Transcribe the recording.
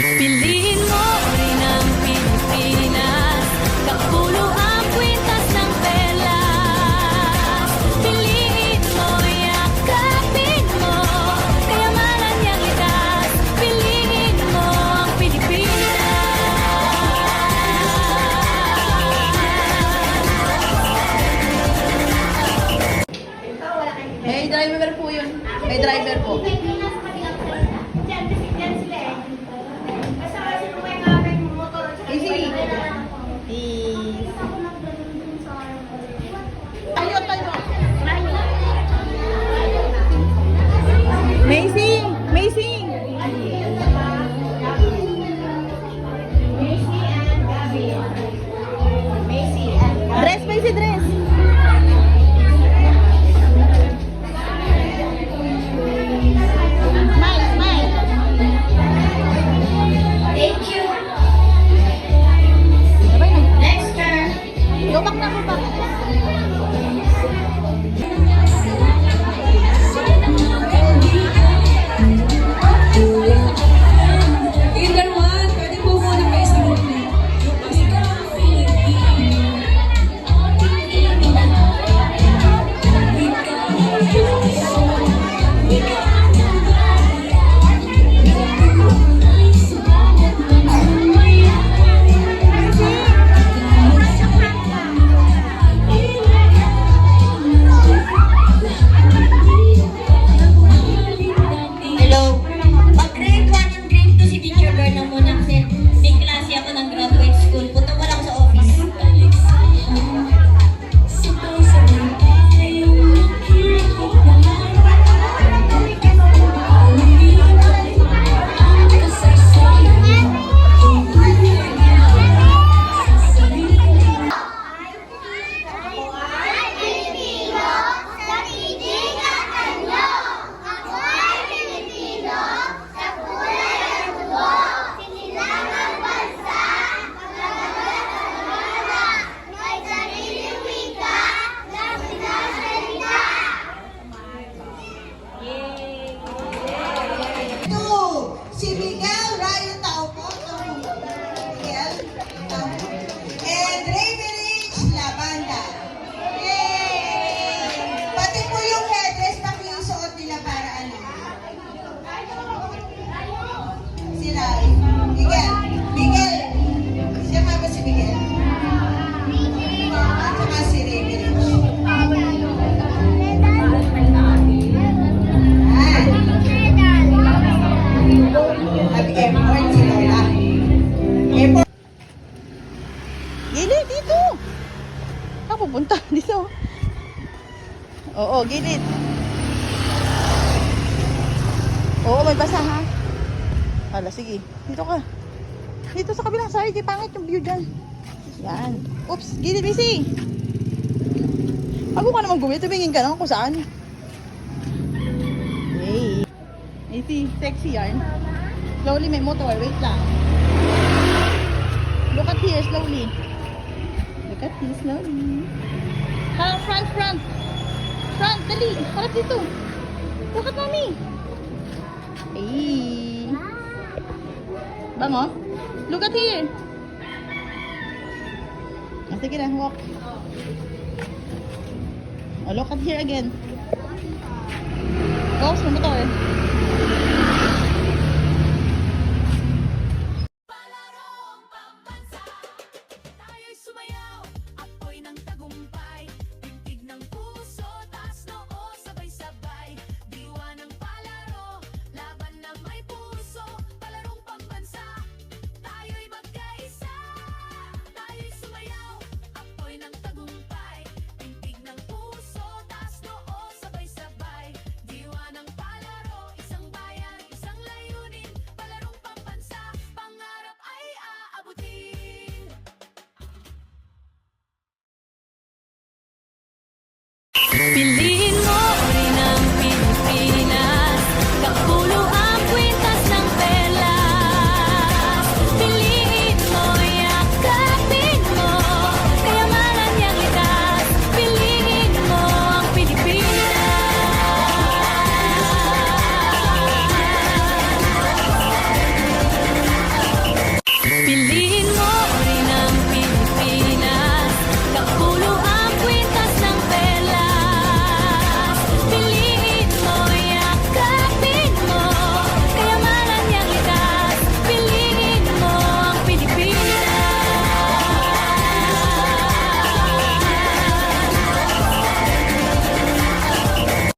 Piliin mo rin ang Pilipinas, kapulo ang kwintas ng perlas. Piliin mo, yakapin mo, kayamanan niyang likas. Piliin mo ang Pilipinas. May driver po yun. May driver po. Easy. Tayo, tayo. Macy! Macy! Dress, Macy, dress. Smile, smile. Thank you. Sabay na. Next turn. Lubak na, lubak. Either one, pwede po muna kayo sa muli. Hello. Pag grade 1 and grade 2 si Teacher Berna muna kasi may klase ako ng graduate school. Punta mo lang sa office. Si Miguel Rayo Taupo, Miguel Taupo, and Ravenage Lavanda. Yay! Pati po yung headdress pakisuot nila para ano. Si Ray. Miguel. Miguel. Siya nga ba si Miguel? At saka si Ravenage. Nag-airport si Lola. Airport. Gilid, dito. Saan pupunta? Dito. Oo, gilid. Oo, may basa ha. Hala, sige. Dito ka. Dito sa kabilang side. Pangit yung view dyan. Yan. Oops, gilid, Missy. Bago ka naman gumit, tumingin ka naman kung saan. Hey. Missy, sexy yarn. Slowly, may motor. Wait lang. Look at here, slowly. Look at here, slowly. Front, front. Front, dali. Harap dito. Look at mommy. Hey. Bango. Look at here. Sige na, walk. Oh, look at here again. Go, sa motor. Piliin